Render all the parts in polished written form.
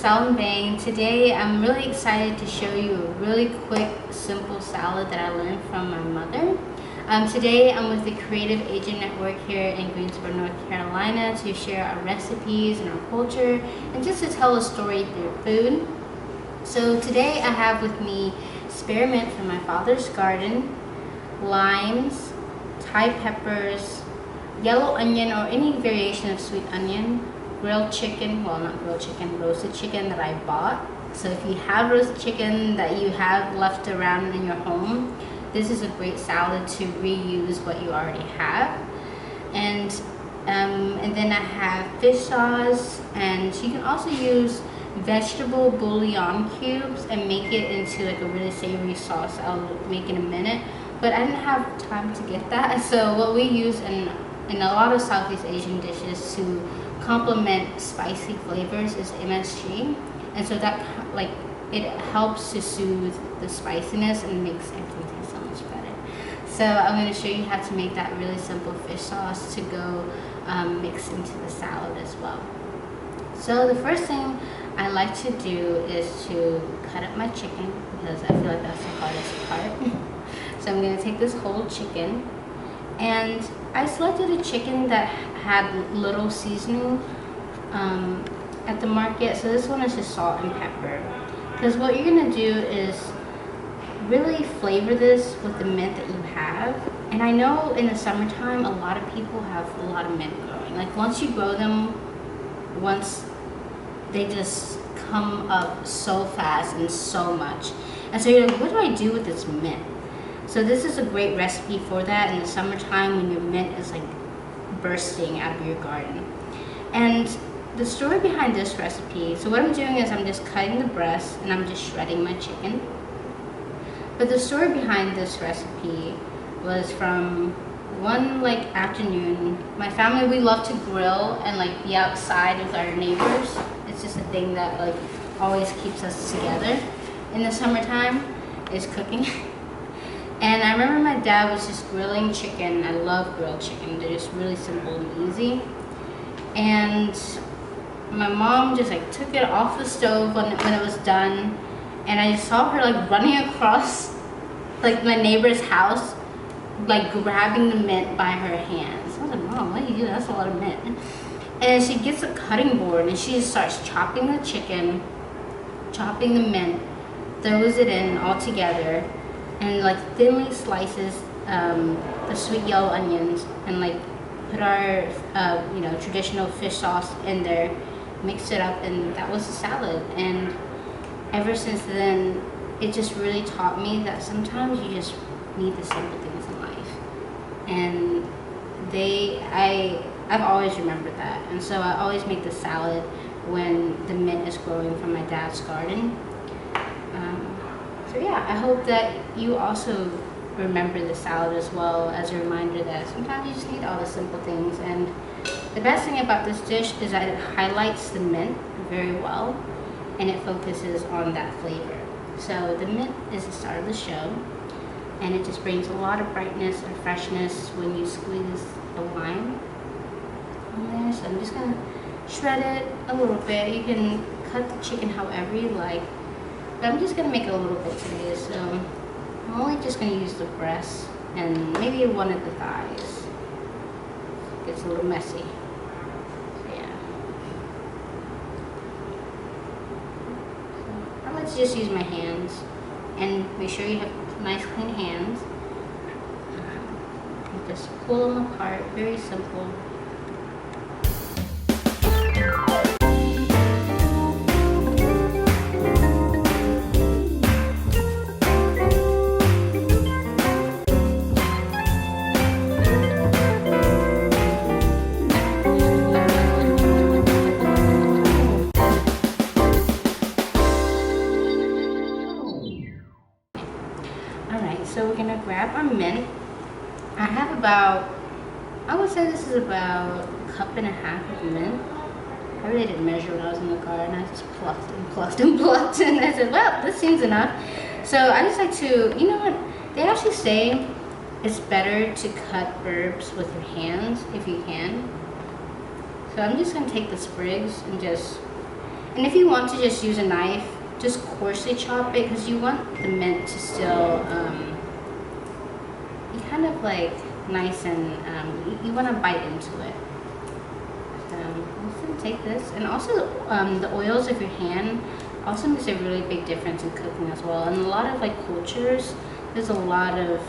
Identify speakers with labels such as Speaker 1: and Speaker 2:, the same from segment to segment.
Speaker 1: Mpang. Today I'm really excited to show you a really quick, simple salad that I learned from my mother. Today I'm with the Creative Agent Network here in Greensboro, North Carolina to share our recipes and our culture and just to tell a story through food. So today I have with me spearmint from my father's garden, limes, Thai peppers, yellow onion or any variation of sweet onion, grilled chicken, well not grilled chicken, roasted chicken that I bought. So if you have roasted chicken that you have left around in your home, this is a great salad to reuse what you already have. And then I have fish sauce, and you can also use vegetable bouillon cubes and make it into like a really savory sauce. I'll make in a minute, but I didn't have time to get that. So what we use in a lot of Southeast Asian dishes to complement spicy flavors is MSG, and so that it helps to soothe the spiciness and makes everything taste so much better. So I'm going to show you how to make that really simple fish sauce to go mix into the salad as well. So the first thing I like to do is to cut up my chicken because I feel like that's the hardest part. So I'm going to take this whole chicken, and I selected a chicken that had little seasoning at the market. So this one is just salt and pepper. Because what you're going to do is really flavor this with the mint that you have. And I know in the summertime a lot of people have a lot of mint growing. Like once you grow them, they just come up so fast and so much. And so you're like, what do I do with this mint? So this is a great recipe for that in the summertime when your mint is like bursting out of your garden. And the story behind this recipe, so what I'm doing is I'm just cutting the breast and I'm just shredding my chicken. But the story behind this recipe was from one afternoon. My family, we love to grill and be outside with our neighbors. It's just a thing that always keeps us together in the summertime, is cooking. And I remember my dad was just grilling chicken. I love grilled chicken. They're just really simple and easy. And my mom just took it off the stove when it was done. And I saw her running across my neighbor's house, grabbing the mint by her hands. I was like, Mom, what do you do? That's a lot of mint. And she gets a cutting board and she just starts chopping the chicken, chopping the mint, throws it in all together, and thinly slices the sweet yellow onions, and put our traditional fish sauce in there, mix it up, and that was the salad. And ever since then, it just really taught me that sometimes you just need the simple things in life. And I've always remembered that, and so I always make the salad when the mint is growing from my dad's garden. So yeah, I hope that you also remember the salad as well, as a reminder that sometimes you just need all the simple things. And the best thing about this dish is that it highlights the mint very well, and it focuses on that flavor. So the mint is the star of the show, and it just brings a lot of brightness and freshness when you squeeze the lime on there. So I'm just gonna shred it a little bit. You can cut the chicken however you like, but I'm just gonna make it a little bit today. So I'm only just gonna use the breast and maybe one of the thighs. It gets a little messy. So yeah. So I like to just use my hands, and make sure you have nice clean hands. Just pull them apart, very simple. So we're gonna grab our mint. I have I would say this is about a cup and a half of mint. I really didn't measure when I was in the garden. I just plucked and plucked and plucked, and I said, well, this seems enough. So I just like to, you know what, they actually say it's better to cut herbs with your hands if you can. So I'm just gonna take the sprigs and And if you want to just use a knife, just coarsely chop it because you want the mint to still be kind of like nice and you want to bite into it. I'm just gonna take this, and also the oils of your hand also makes a really big difference in cooking as well. And a lot of like cultures, there's a lot of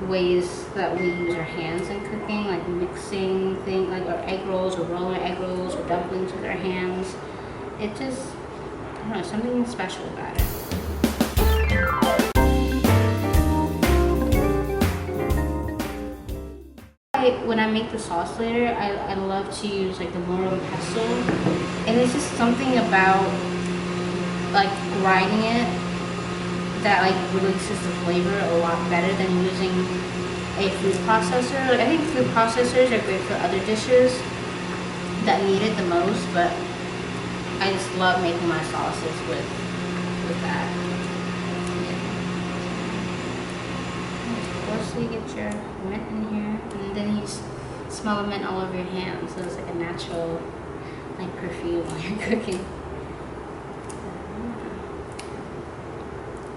Speaker 1: ways that we use our hands in cooking, like mixing things like our egg rolls or rolling egg rolls or dumplings with our hands. It just, I don't know, something special about it. When I make the sauce later, I love to use like the moro and pesto, and it's just something about like grinding it that like releases the flavor a lot better than using a food processor. Like, I think food processors are great for other dishes that need it the most, but I just love making my sauces with that. So you get your mint in here, and then you smell the mint all over your hands, so it's like a natural like perfume while you're cooking.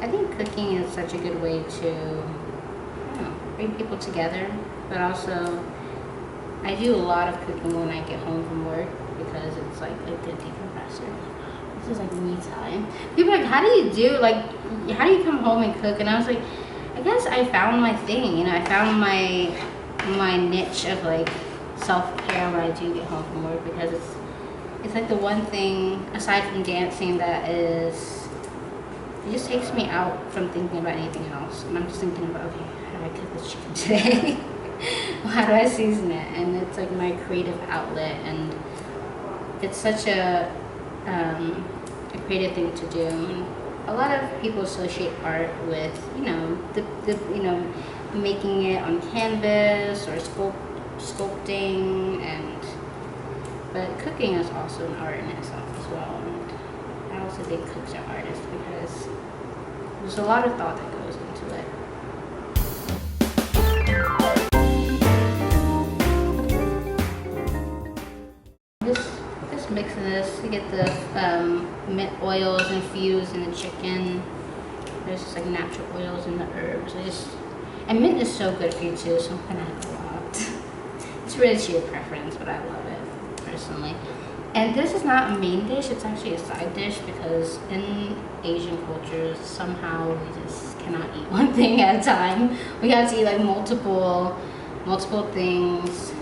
Speaker 1: I think cooking is such a good way to, I don't know, bring people together, but also I do a lot of cooking when I get home from work because it's like a good decompressor. This is like me time. People are like, how do you come home and cook? And I was like, I guess I found my thing, you know, I found my niche of like self-care when I do get home from work, because it's like the one thing aside from dancing that is, it just takes me out from thinking about anything else. And I'm just thinking about, okay, how do I cook this chicken today? How do I season it? And it's like my creative outlet, and it's such a creative thing to do. And a lot of people associate art with, you know, making it on canvas or sculpting, but cooking is also an art in itself as well. And I also think cooks are artists because there's a lot of thought that goes into it. Just mixing this to get the mint oils infused in the chicken. There's just like natural oils in the herbs. And mint is so good for you too, so I'm gonna have a lot. It's really to your preference, but I love it personally. And this is not a main dish, it's actually a side dish, because in Asian cultures, somehow we just cannot eat one thing at a time. We have to eat like multiple things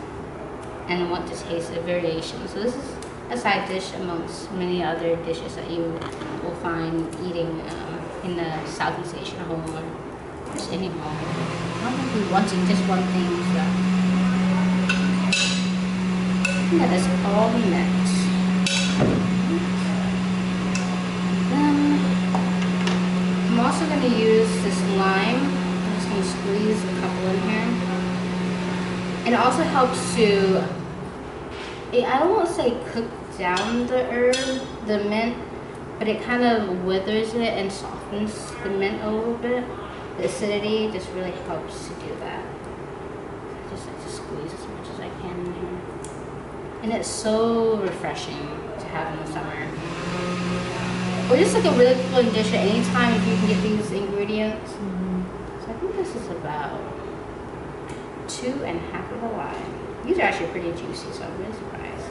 Speaker 1: and want to taste a variation. So this is a side dish amongst many other dishes that you will find eating in the Southeast Asian home or just any home. I don't think we want to eat just one thing, so that is all we meant. I'm also going to use this lime. I'm just going to squeeze a couple in here. And it also helps to, I don't want to say cook down the herb, the mint, but it kind of withers it and softens the mint a little bit. The acidity just really helps to do that. I just like to squeeze as much as I can in here. And it's so refreshing to have in the summer. Or just like a really cool dish at any time if you can get these ingredients. So I think this is about 2.5 of a lime. These are actually pretty juicy, so I'm really surprised.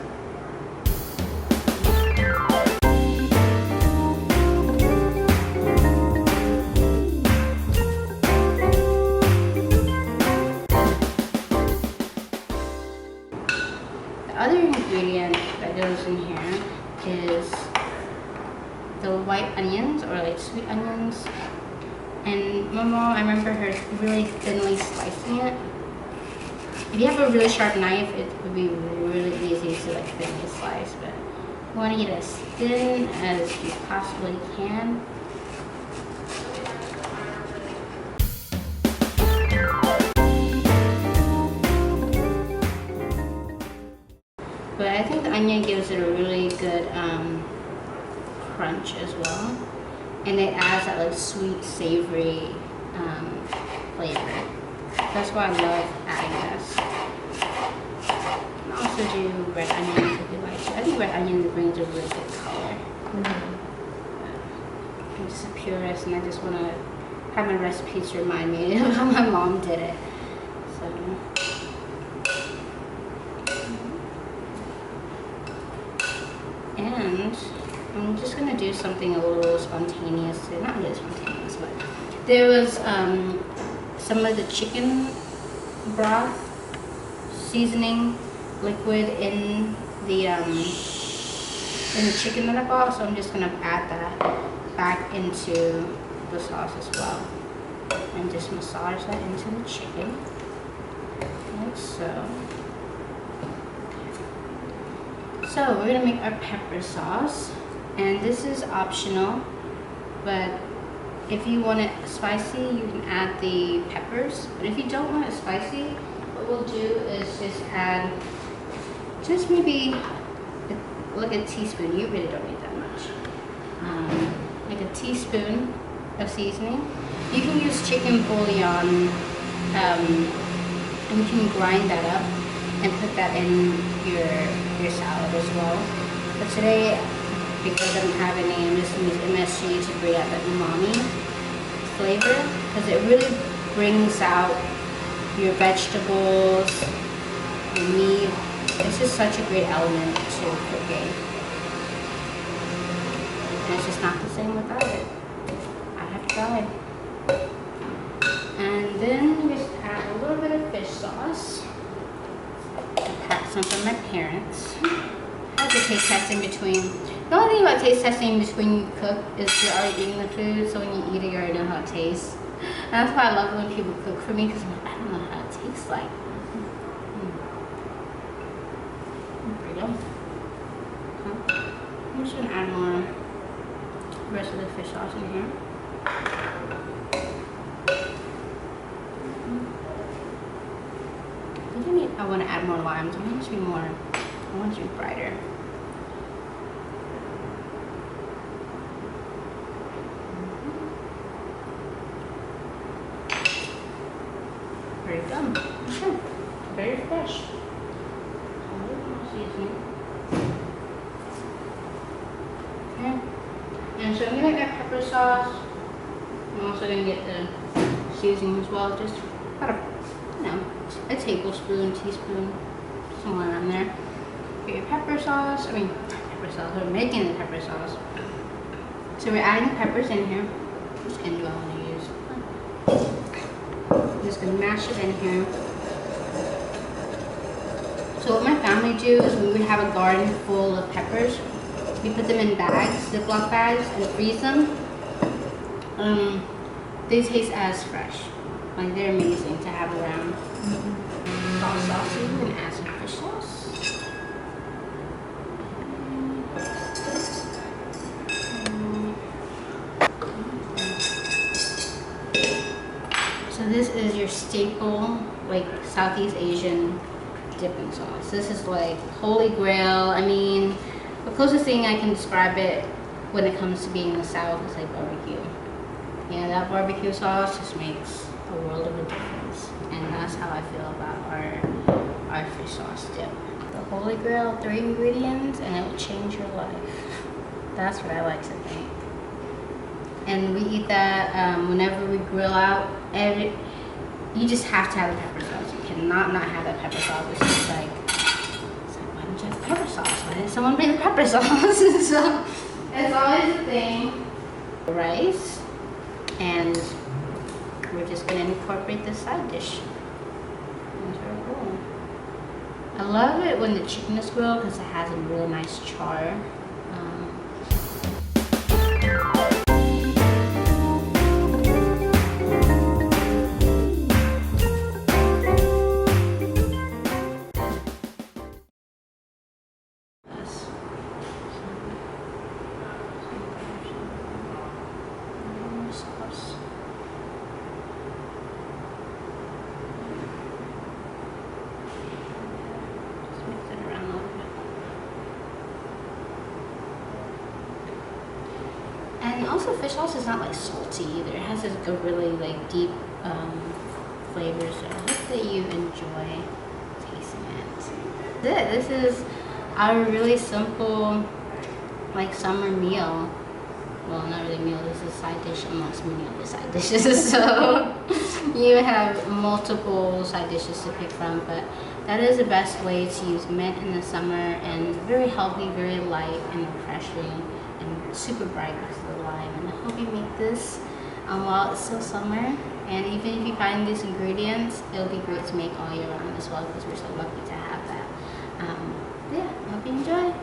Speaker 1: The other ingredient that goes in here is the white onions, or like sweet onions. And my mom, I remember her really thinly slicing it. If you have a really sharp knife, it would be really easy to like thinly slice, but you want to get as thin as you possibly can. But I think the onion gives it a really good crunch as well, and it adds that like sweet, savory flavor. That's why I love adding this. And also do red onions if you like to. I think red onion brings a really good color. I'm just a purist and I just want to have my recipes remind me of how my mom did it. So. And I'm just going to do something a little spontaneous. Not really spontaneous, but there was some of the chicken broth seasoning liquid in the chicken that I bought, so I'm just gonna add that back into the sauce as well, and just massage that into the chicken, like so. So we're gonna make our pepper sauce, and this is optional, but if you want it spicy, you can add the peppers. But if you don't want it spicy, what we'll do is just add just maybe like a teaspoon. You really don't need that much. Like a teaspoon of seasoning. You can use chicken bouillon, and you can grind that up and put that in your salad as well. But today, because I don't have any, I'm just going to use MSG to bring out that umami flavor, because it really brings out your vegetables, your meat. It's just such a great element to cooking. And it's just not the same without it. I have tried. And then we just add a little bit of fish sauce. I packed some from my parents. I have to taste test in between. The only thing about taste testing between you cook is you're already eating the food, so when you eat it, you already know how it tastes. And that's why I love when people cook for me, because I don't know how it tastes like. There we go. I'm just going to add more rest of the fish sauce in here. I want to add more limes. I want it to be more, I want it to be brighter. Very good. Okay. Very fresh. A little more seasoning. Okay. And so I'm gonna get pepper sauce. I'm also gonna get the seasoning as well. Just about a tablespoon, teaspoon, somewhere around there. Get your pepper sauce. Pepper sauce. We're making the pepper sauce. So we're adding the peppers in here. Which end do I want to use? I'm just gonna mash it in here. So what my family do is when we have a garden full of peppers, we put them in bags, Ziploc bags, and freeze them. They taste as fresh. Like, they're amazing to have around. All saucy, we're gonna add some fish sauce. So this is your staple, like, Southeast Asian dipping sauce. This is like holy grail. I mean, the closest thing I can describe it when it comes to being in the South is like barbecue. Yeah, that barbecue sauce just makes a world of a difference. And that's how I feel about our fish sauce dip. The holy grail, 3 ingredients, and it will change your life. That's what I like to think. And we eat that whenever we grill out. You just have to have the pepper sauce. You cannot not have that pepper sauce. It's just like, why don't you have pepper sauce? Why didn't someone bring the pepper sauce? So it's always a thing. Rice, and we're just gonna incorporate this side dish into our bowl. I love it when the chicken is grilled because it has a really nice char. And also, fish sauce is not like salty either. It has this good, really like deep flavor. So I hope that you enjoy tasting And this is our really simple, like, summer meal. Well, not really meal, this is a side dish amongst many other side dishes. So you have multiple side dishes to pick from, but that is the best way to use mint in the summer, and very healthy, very light and refreshing, and super bright because of the lime. And I hope you make this while it's still summer. And even if you find these ingredients, it'll be great to make all year round as well, because we're so lucky to have that. Yeah, I hope you enjoy.